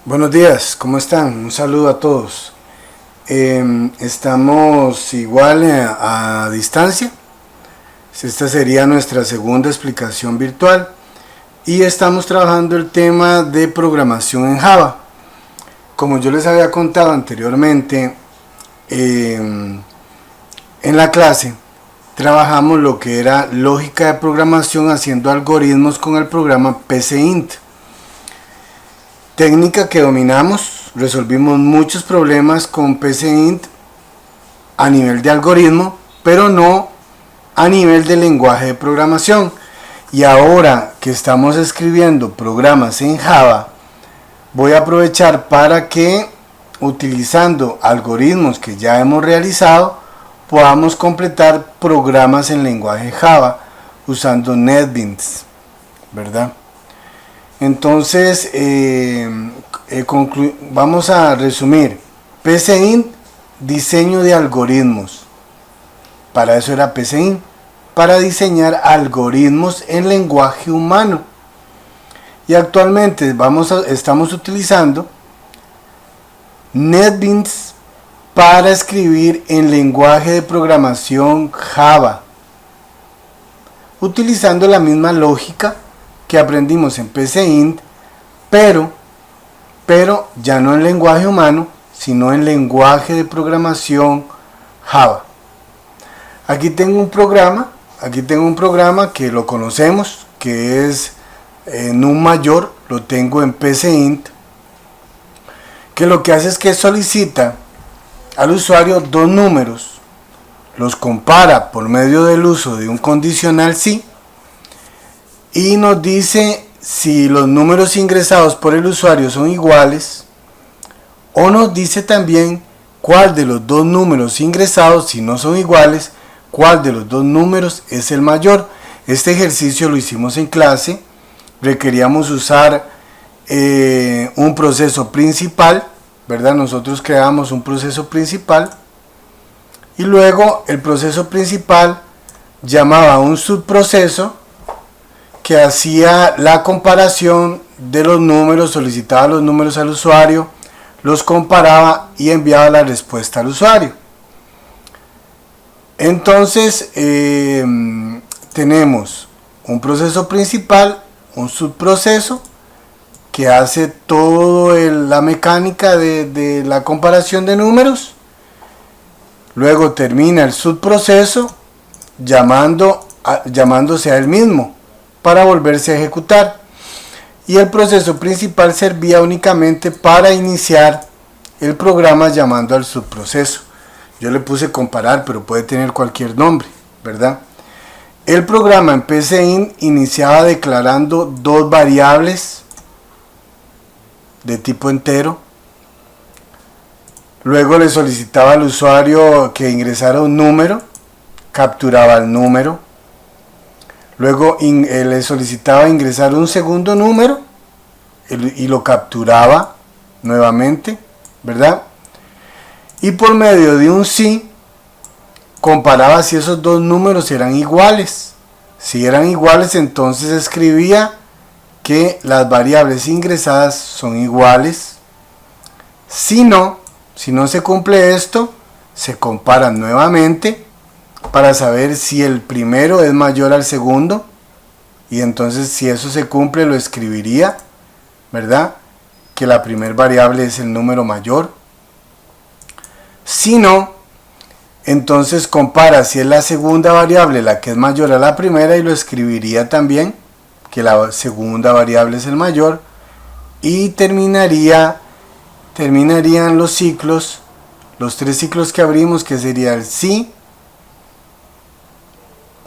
Buenos días, ¿cómo están? Un saludo a todos. Estamos igual a distancia. Esta sería nuestra segunda explicación virtual y estamos trabajando el tema de programación en Java. Como yo les había contado anteriormente, en la clase trabajamos lo que era lógica de programación haciendo algoritmos con el programa PCInt. Técnica que dominamos, resolvimos muchos problemas con PCInt a nivel de algoritmo, pero no a nivel de lenguaje de programación. Y ahora que estamos escribiendo programas en Java, voy a aprovechar para que, utilizando algoritmos que ya hemos realizado, podamos completar programas en lenguaje Java usando NetBeans, ¿verdad? Entonces, vamos a resumir. PCInt, diseño de algoritmos. Para eso era PCInt, para diseñar algoritmos en lenguaje humano. Y actualmente estamos utilizando NetBeans para escribir en lenguaje de programación Java, utilizando la misma lógica que aprendimos en PCInt, pero ya no en lenguaje humano, sino en lenguaje de programación Java. Aquí tengo un programa que lo conocemos, que es num mayor, lo tengo en PCInt, que lo que hace es que solicita al usuario dos números, los compara por medio del uso de un condicional si, y nos dice si los números ingresados por el usuario son iguales, o nos dice también cuál de los dos números ingresados, si no son iguales, cuál de los dos números es el mayor. Este ejercicio lo hicimos en clase. Requeríamos usar un proceso principal, ¿verdad? Nosotros creamos un proceso principal y luego el proceso principal llamaba a un subproceso que hacía la comparación de los números, solicitaba los números al usuario, los comparaba y enviaba la respuesta al usuario. Entonces tenemos un proceso principal, un subproceso que hace toda la mecánica de la comparación de números. Luego termina el subproceso llamándose a él mismo para volverse a ejecutar, y el proceso principal servía únicamente para iniciar el programa llamando al subproceso. Yo le puse comparar, pero puede tener cualquier nombre, ¿verdad? El programa en PCInt iniciaba declarando dos variables de tipo entero. Luego le solicitaba al usuario que ingresara un número, capturaba el número. Luego le solicitaba ingresar un segundo número y lo capturaba nuevamente, ¿verdad? Y por medio de un si, comparaba si esos dos números eran iguales. Si eran iguales, entonces escribía que las variables ingresadas son iguales. Si no se cumple esto, se comparan nuevamente para saber si el primero es mayor al segundo, y entonces si eso se cumple lo escribiría, ¿verdad? Que la primera variable es el número mayor. Si no, entonces compara si es la segunda variable la que es mayor a la primera y lo escribiría también, que la segunda variable es el mayor, y terminarían los ciclos, los tres ciclos que abrimos, que sería el si,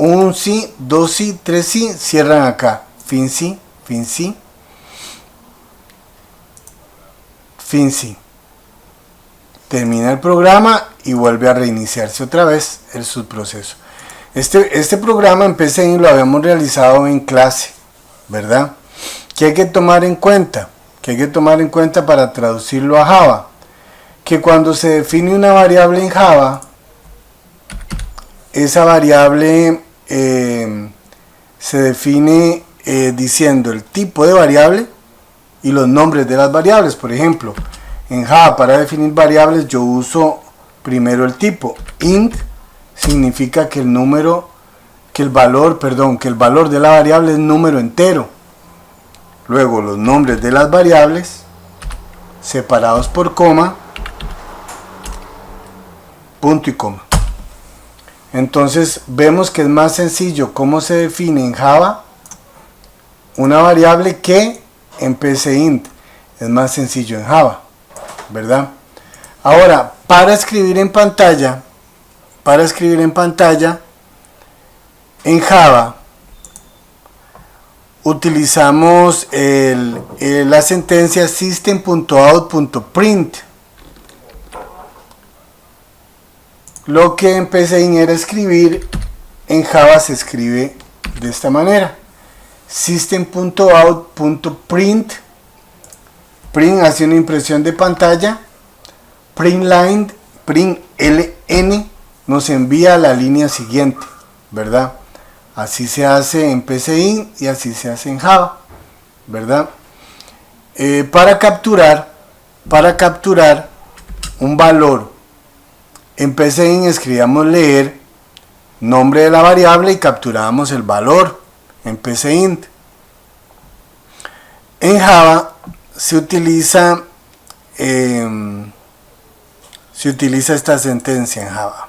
un sí, dos sí, tres sí, cierran acá, fin sí, fin sí, fin sí. Termina el programa y vuelve a reiniciarse otra vez el subproceso. Este programa en PCInt lo habíamos realizado en clase, ¿verdad? ¿Qué hay que tomar en cuenta? ¿Qué hay que tomar en cuenta para traducirlo a Java? Que cuando se define una variable en Java, esa variable se define diciendo el tipo de variable, y los nombres de las variables. Por ejemplo, en Java para definir variables yo uso primero el tipo. Int significa que el valor de la variable es número entero. Luego los nombres de las variables separados por coma, punto y coma. Entonces vemos que es más sencillo cómo se define en Java una variable que en PCInt. Es más sencillo en Java, ¿verdad? Ahora, para escribir en pantalla en Java utilizamos la sentencia system.out.print. Lo que en PCInt era escribir, en Java se escribe de esta manera. System.out.print. Print hace una impresión de pantalla. Println nos envía a la línea siguiente, ¿verdad? Así se hace en PCInt y así se hace en Java, ¿verdad? Para capturar un valor en PCInt escribíamos leer, nombre de la variable, y capturábamos el valor en PCInt. En Java se utiliza esta sentencia en Java.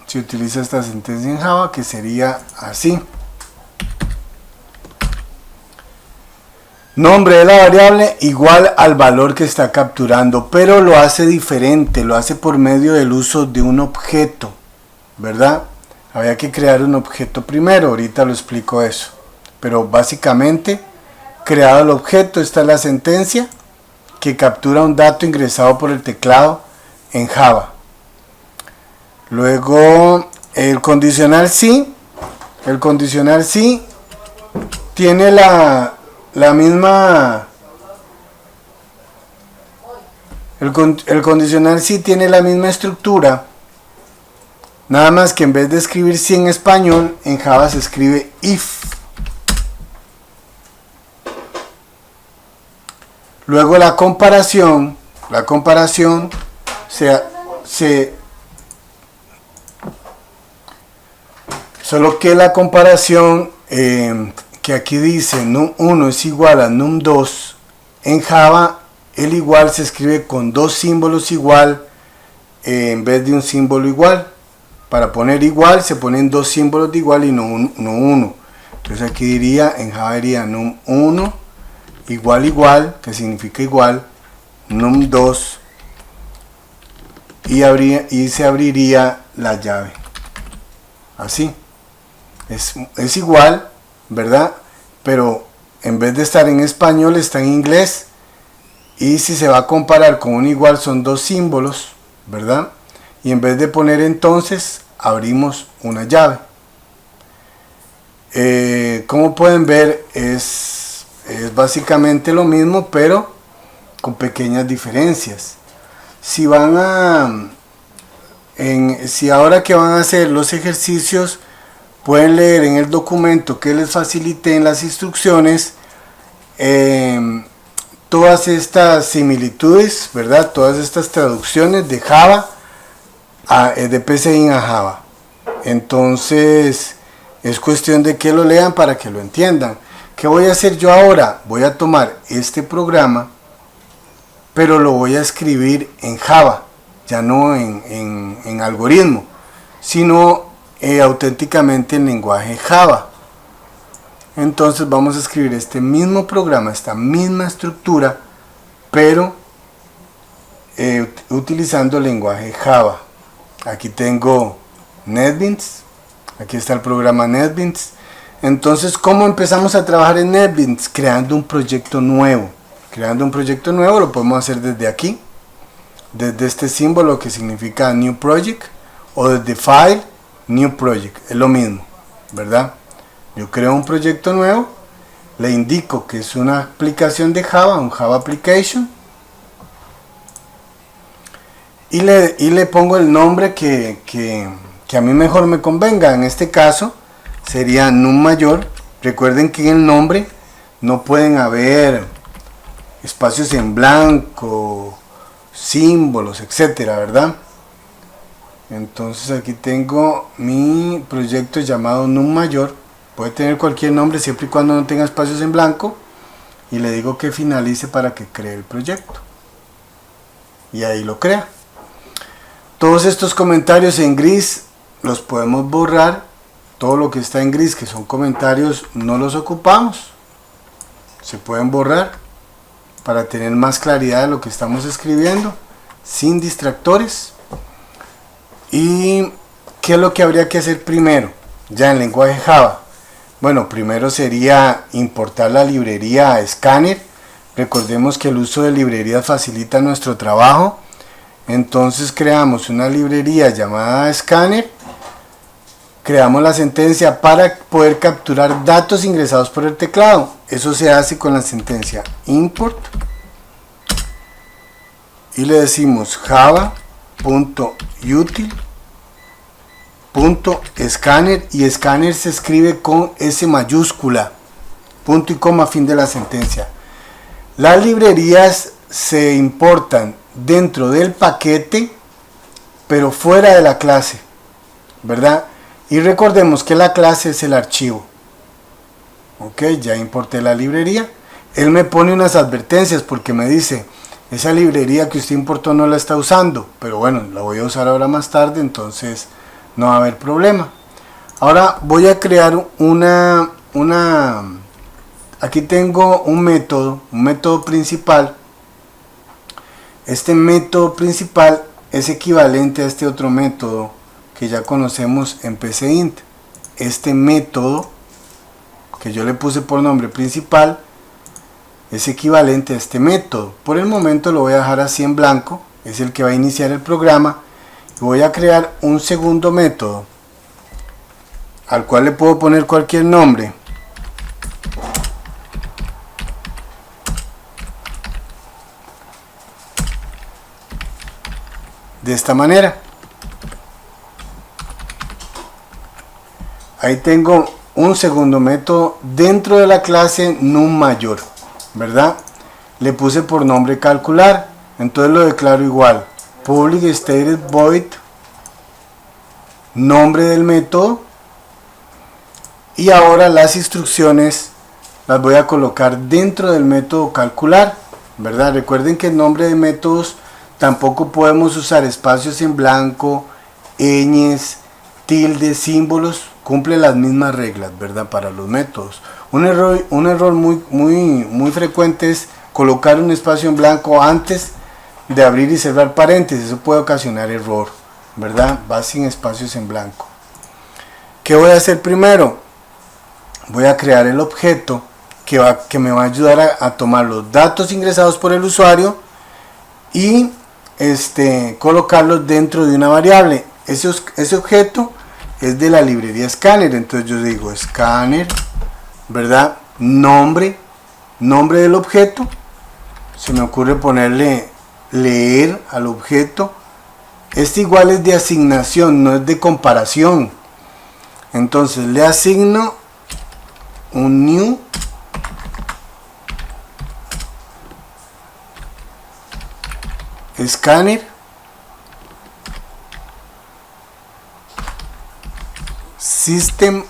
Se utiliza esta sentencia en Java, que sería así. Nombre de la variable igual al valor que está capturando, pero lo hace diferente, lo hace por medio del uso de un objeto, ¿verdad? Había que crear un objeto primero, ahorita lo explico eso. Pero básicamente, creado el objeto, esta es la sentencia que captura un dato ingresado por el teclado en Java. Luego, el condicional sí tiene la misma, el condicional sí tiene la misma estructura, nada más que en vez de escribir sí en español, en Java se escribe if. Luego la comparación solo que la comparación que aquí dice num1 es igual a num2, en Java el igual se escribe con dos símbolos igual en vez de un símbolo igual. Para poner igual se ponen dos símbolos de igual y no uno. Entonces aquí diría, en Java diría num1 igual, que significa igual, num2, y se abriría la llave. Así. Es igual, ¿verdad? Pero en vez de estar en español está en inglés, y si se va a comparar con un igual son dos símbolos, ¿verdad? Y en vez de poner entonces abrimos una llave. Como pueden ver es básicamente lo mismo, pero con pequeñas diferencias. Si ahora que van a hacer los ejercicios, pueden leer en el documento que les facilité en las instrucciones todas estas similitudes, ¿verdad? Todas estas traducciones de Java de PCInt a Java. Entonces es cuestión de que lo lean para que lo entiendan. ¿Qué voy a hacer yo ahora? Voy a tomar este programa, pero lo voy a escribir en Java, ya no en algoritmo, sino auténticamente en lenguaje Java. Entonces vamos a escribir este mismo programa, esta misma estructura, pero utilizando el lenguaje Java. Aquí tengo NetBeans, aquí está el programa NetBeans. Entonces, ¿cómo empezamos a trabajar en NetBeans? Creando un proyecto nuevo. Creando un proyecto nuevo lo podemos hacer desde aquí, desde este símbolo que significa New Project, o desde File, New Project, es lo mismo, ¿verdad? Yo creo un proyecto nuevo, le indico que es una aplicación de Java, un Java Application, y le pongo el nombre que a mí mejor me convenga. En este caso sería num mayor. Recuerden que en el nombre no pueden haber espacios en blanco, símbolos, etcétera, ¿verdad? Entonces aquí tengo mi proyecto llamado num mayor. Puede tener cualquier nombre siempre y cuando no tenga espacios en blanco. Y le digo que finalice para que cree el proyecto. Y ahí lo crea. Todos estos comentarios en gris los podemos borrar. Todo lo que está en gris, que son comentarios, no los ocupamos. Se pueden borrar para tener más claridad de lo que estamos escribiendo, sin distractores. ¿Y qué es lo que habría que hacer primero? Ya en lenguaje Java. Bueno, primero sería importar la librería Scanner. Recordemos que el uso de librerías facilita nuestro trabajo. Entonces creamos una librería llamada Scanner. Creamos la sentencia para poder capturar datos ingresados por el teclado. Eso se hace con la sentencia import. Y le decimos java.util.scanner, y scanner se escribe con S mayúscula, punto y coma, fin de la sentencia. Las librerías se importan dentro del paquete, pero fuera de la clase, ¿verdad? Y recordemos que la clase es el archivo. Ok, ya importé la librería. Él me pone unas advertencias porque me dice: esa librería que usted importó no la está usando, pero bueno, la voy a usar ahora más tarde, entonces no va a haber problema. Ahora voy a crear aquí tengo un método principal. Este método principal es equivalente a este otro método que ya conocemos en PCInt. Este método que yo le puse por nombre principal es equivalente a este método. Por el momento lo voy a dejar así en blanco, es el que va a iniciar el programa. Y voy a crear un segundo método al cual le puedo poner cualquier nombre. De esta manera. Ahí tengo un segundo método dentro de la clase num mayor, ¿verdad? Le puse por nombre calcular, entonces lo declaro igual. Public stated void, nombre del método, y ahora las instrucciones las voy a colocar dentro del método calcular, ¿verdad? Recuerden que en nombre de métodos tampoco podemos usar espacios en blanco, ñes, tildes, símbolos. Cumple las mismas reglas, ¿verdad? Para los métodos. Un error muy frecuente es colocar un espacio en blanco antes de abrir y cerrar paréntesis. Eso puede ocasionar error, ¿verdad? Va sin espacios en blanco. ¿Qué voy a hacer primero? Voy a crear el objeto que me va a ayudar a tomar los datos ingresados por el usuario y colocarlos dentro de una variable. Ese objeto es de la librería Scanner. Entonces yo digo Scanner, ¿verdad? Nombre del objeto. Se me ocurre ponerle leer al objeto. Este igual es de asignación, no es de comparación. Entonces le asigno un new Scanner system.in.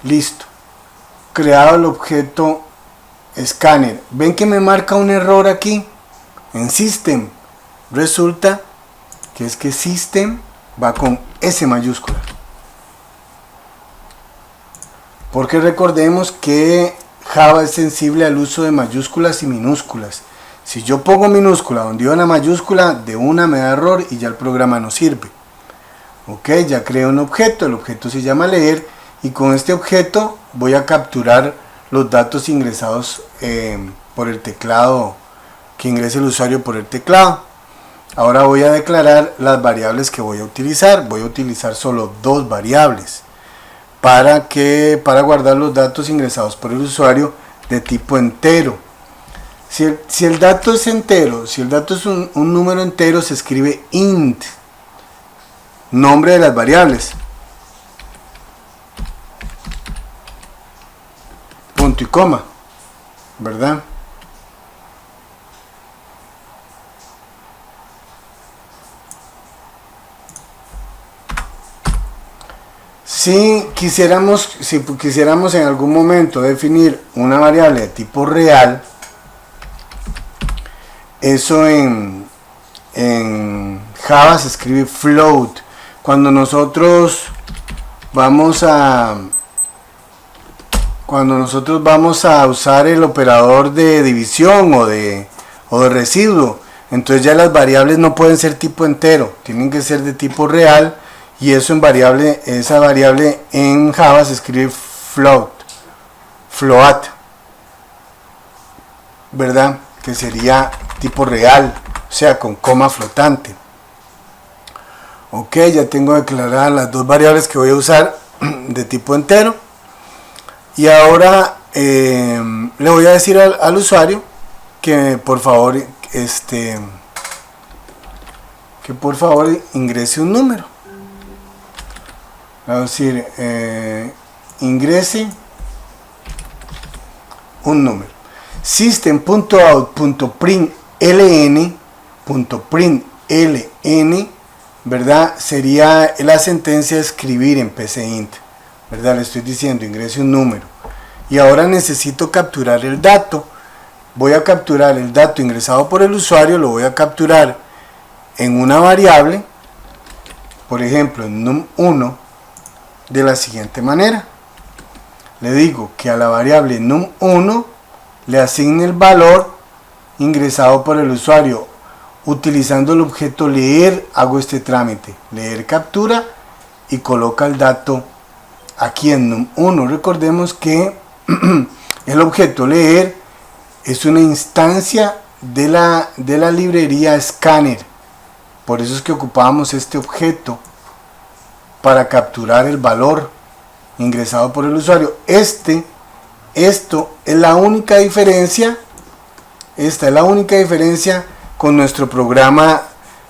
Listo. Creado el objeto Scanner. ¿Ven que me marca un error aquí? En System. Resulta que es que System va con S mayúscula. Porque recordemos que Java es sensible al uso de mayúsculas y minúsculas. Si yo pongo minúscula donde iba una mayúscula, de una me da error y ya el programa no sirve. Ok, ya creé un objeto, el objeto se llama leer, y con este objeto voy a capturar los datos ingresados por el teclado, que ingrese el usuario por el teclado. Ahora voy a declarar las variables que voy a utilizar. Voy a utilizar solo dos variables para guardar los datos ingresados por el usuario de tipo entero. Si el dato es entero, si el dato es un número entero, se escribe int. nombre de las variables, punto y coma, ¿verdad? Si quisiéramos en algún momento definir una variable de tipo real, eso en Java se escribe float. Cuando nosotros vamos a usar el operador de división o de residuo, entonces ya las variables no pueden ser tipo entero, tienen que ser de tipo real. Y eso esa variable en Java se escribe float, ¿verdad? Que sería tipo real, o sea, con coma flotante. Ok, ya tengo declaradas las dos variables que voy a usar de tipo entero. Y ahora le voy a decir al usuario que por favor ingrese un número. Vamos a decir, ingrese un número. System.out.println, ¿verdad? Sería la sentencia de escribir en PCInt, ¿verdad? Le estoy diciendo, ingrese un número. Y ahora necesito capturar el dato. Voy a capturar el dato ingresado por el usuario, lo voy a capturar en una variable, por ejemplo, en num1, de la siguiente manera. Le digo que a la variable num1 le asigne el valor ingresado por el usuario. Utilizando el objeto leer hago este trámite. Leer captura y coloca el dato aquí en num1. Recordemos que el objeto leer es una instancia de la librería Scanner. Por eso es que ocupábamos este objeto para capturar el valor ingresado por el usuario. Esto es la única diferencia. Esta es la única diferencia con nuestro programa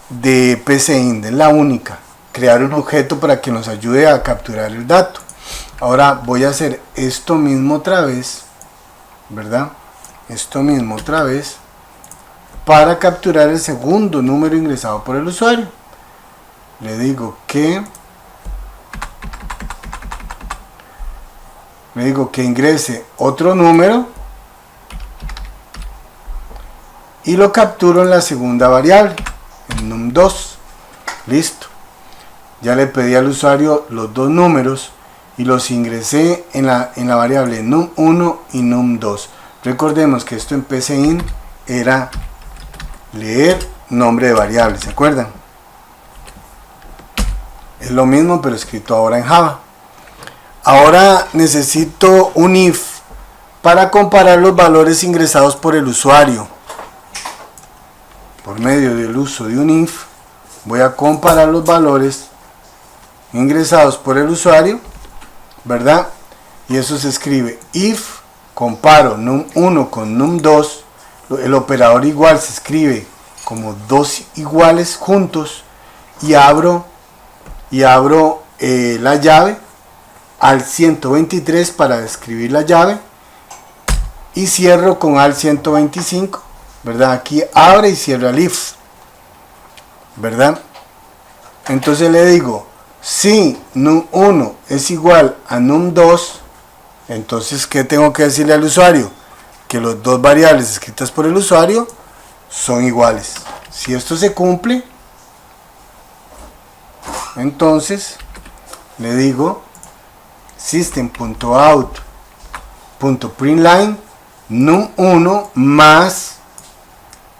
de PCInt. Es la única. Crear un objeto para que nos ayude a capturar el dato. Ahora voy a hacer esto mismo otra vez, ¿verdad? Esto mismo otra vez para capturar el segundo número ingresado por el usuario. Le digo que ingrese otro número y lo capturo en la segunda variable, en num2. Listo. Ya le pedí al usuario los dos números y los ingresé en la variable num1 y num2. Recordemos que esto en PCInt era leer nombre de variable, ¿se acuerdan? Es lo mismo pero escrito ahora en Java. Ahora necesito un if para comparar los valores ingresados por el usuario. Por medio del uso de un if voy a comparar los valores ingresados por el usuario, ¿verdad? Y eso se escribe if comparo num1 con num2. El operador igual se escribe como dos iguales juntos y abro la llave al 123 para escribir la llave y cierro con al 125, ¿verdad? Aquí abre y cierra el if, ¿verdad? Entonces le digo, si num1 es igual a num2, entonces ¿qué tengo que decirle al usuario? Que las dos variables escritas por el usuario son iguales. Si esto se cumple, entonces le digo system.out.println num1 más,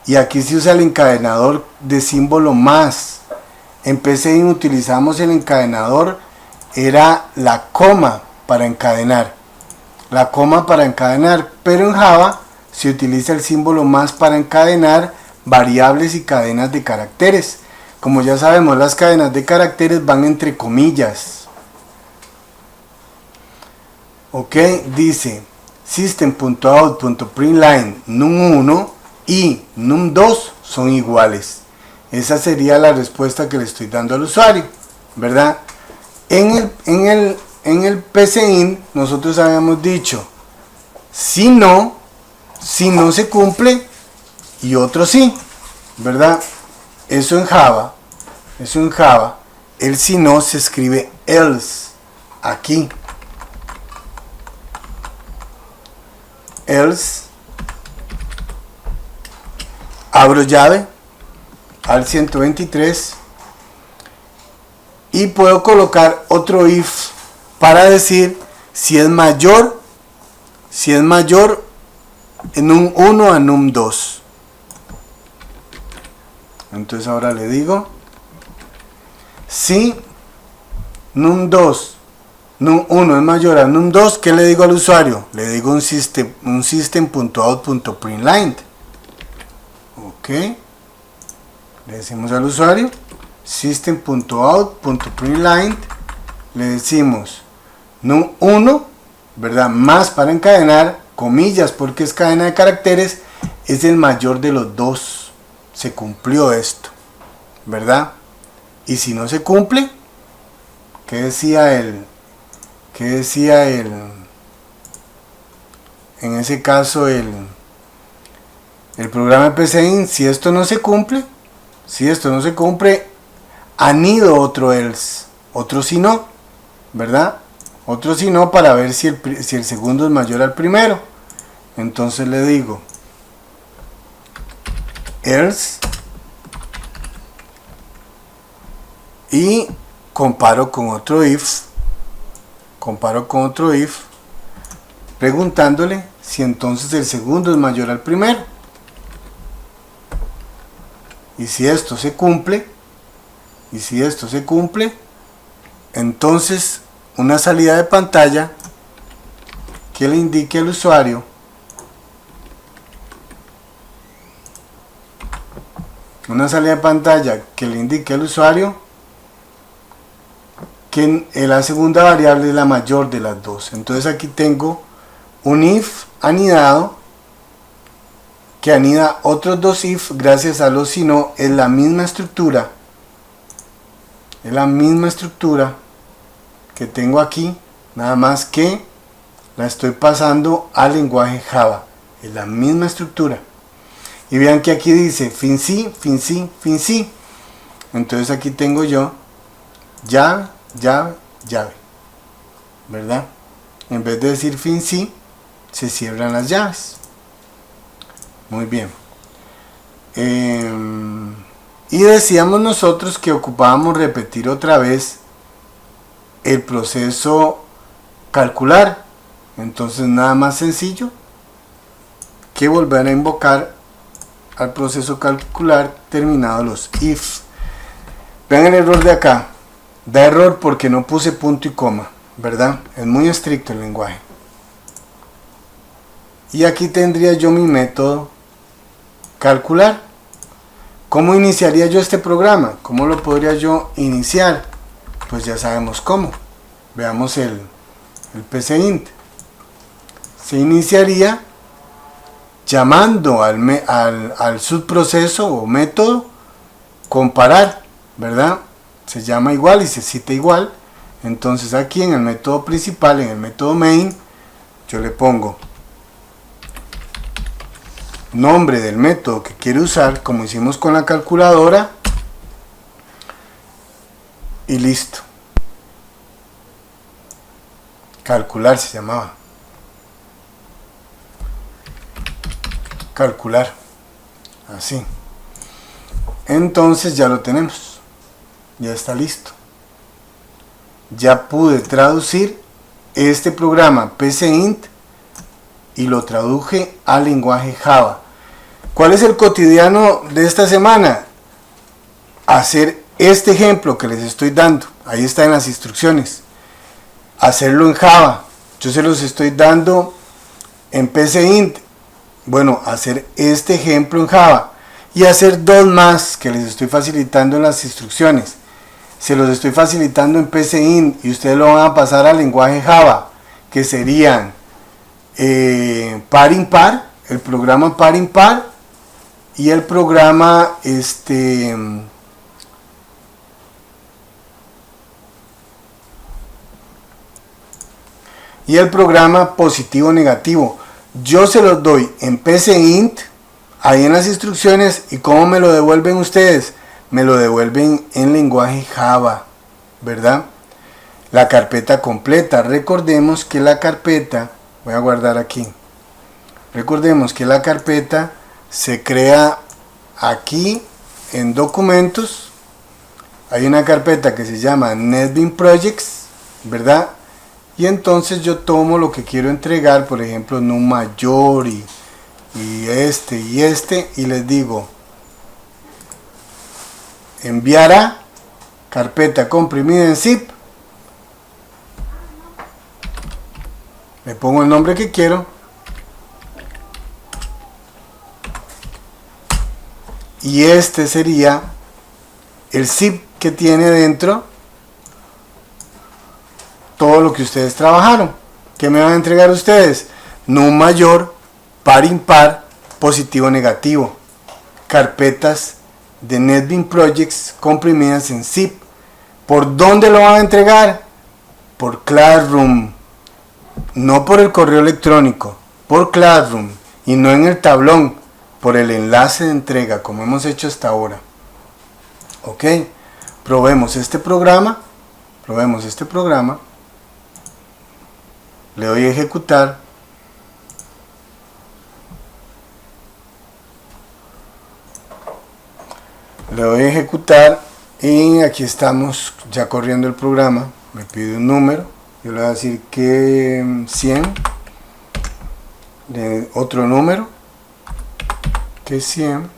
y aquí se usa el encadenador de símbolo más. En PCInt utilizamos el encadenador, era la coma para encadenar. Pero en Java se utiliza el símbolo más para encadenar variables y cadenas de caracteres. Como ya sabemos, las cadenas de caracteres van entre comillas. Ok, dice system.out.println num1 y num2 son iguales. Esa sería la respuesta que le estoy dando al usuario. ¿verdad? En el PCInt nosotros habíamos dicho, si no se cumple y otro sí, ¿verdad? Eso en Java, el si no se escribe else, aquí, else, abro llave, al 123, y puedo colocar otro if para decir si es mayor en un 1 a num 2. Entonces ahora le digo, si num 1 es mayor a num 2, ¿qué le digo al usuario? Le digo un system.out.println. Ok, le decimos al usuario system.out.println, le decimos num 1, ¿verdad? Más para encadenar, comillas, porque es cadena de caracteres, es el mayor de los dos. Se cumplió esto, ¿verdad? Y si no se cumple, ¿qué decía en ese caso el programa de PCInt? Si esto no se cumple, anido otro else, otro si no, ¿verdad? Otro si no, para ver si el segundo es mayor al primero. Entonces le digo else y comparo con otro if, preguntándole si entonces el segundo es mayor al primero. Y si esto se cumple, entonces una salida de pantalla que le indique al usuario que la segunda variable es la mayor de las dos. Entonces aquí tengo un if anidado que anida otros dos if gracias a los si no. Es la misma estructura que tengo aquí, nada más que la estoy pasando al lenguaje Java. Es la misma estructura. Y vean que aquí dice fin sí. Entonces aquí tengo yo llave, ¿verdad? En vez de decir fin sí, se cierran las llaves. Muy bien. Y decíamos nosotros que ocupábamos repetir otra vez el proceso calcular. Entonces nada más sencillo que volver a invocar al proceso calcular terminado los if. Vean el error de acá. Da error porque no puse punto y coma, ¿verdad? Es muy estricto el lenguaje. Y aquí tendría yo mi método calcular. ¿Cómo iniciaría yo este programa? ¿Cómo lo podría yo iniciar? Pues ya sabemos cómo. Veamos el PCInt. Se iniciaría llamando al subproceso o método comparar, ¿verdad? Se llama igual y se cita igual. Entonces aquí en el método principal, en el método main, yo le pongo nombre del método que quiero usar, como hicimos con la calculadora, y listo. Calcular se llamaba. Calcular. Así. Entonces ya lo tenemos. Ya está listo. Ya pude traducir este programa PCInt y lo traduje al lenguaje Java. ¿Cuál es el cotidiano de esta semana? Hacer este ejemplo que les estoy dando. Ahí está en las instrucciones. Hacerlo en Java. Yo se los estoy dando en PCInt. Bueno, hacer este ejemplo en Java. Y hacer dos más que les estoy facilitando en las instrucciones. Se los estoy facilitando en PCInt y ustedes lo van a pasar al lenguaje Java, que serían par impar, el programa par impar y el programa y el programa positivo negativo. Yo se los doy en PCInt, ahí en las instrucciones. ¿Y cómo me lo devuelven ustedes? Me lo devuelven en lenguaje Java, ¿verdad? La carpeta completa. Recordemos que la carpeta, voy a guardar aquí. Recordemos que la carpeta se crea aquí en documentos. Hay una carpeta que se llama NetBeans Projects, ¿verdad? Y entonces yo tomo lo que quiero entregar, por ejemplo, NUM mayor y este, y les digo enviar a carpeta comprimida en zip. Le pongo el nombre que quiero. Y este sería el zip que tiene dentro todo lo que ustedes trabajaron. ¿Qué me van a entregar ustedes? NUM mayor, par impar, positivo negativo. Carpetas de NetBeans Projects comprimidas en zip. ¿Por dónde lo van a entregar? Por Classroom. No por el correo electrónico, por Classroom. Y no en el tablón, por el enlace de entrega, como hemos hecho hasta ahora. Ok, probemos este programa. Le doy a ejecutar. Le doy a ejecutar y aquí estamos ya corriendo el programa. Me pide un número. Yo le voy a decir que 100. Otro número. Que 100.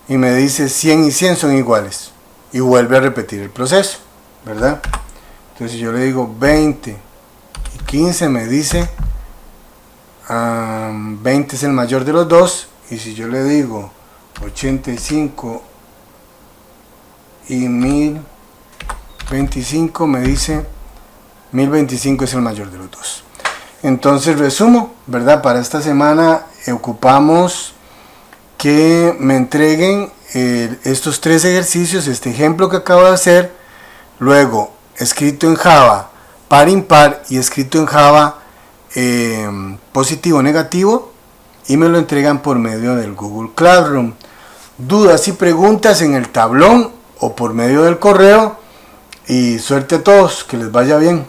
Y me dice 100 y 100 son iguales. Y vuelve a repetir el proceso, ¿verdad? Entonces yo le digo 20 y 15, me dice 20 es el mayor de los dos. Y si yo le digo 85 y 1025, me dice 1025 es el mayor de los dos. Entonces resumo, ¿verdad? Para esta semana ocupamos que me entreguen estos tres ejercicios, este ejemplo que acabo de hacer, luego escrito en Java par impar y escrito en Java positivo negativo, y me lo entregan por medio del Google Classroom. Dudas y preguntas en el tablón o por medio del correo, y suerte a todos, que les vaya bien.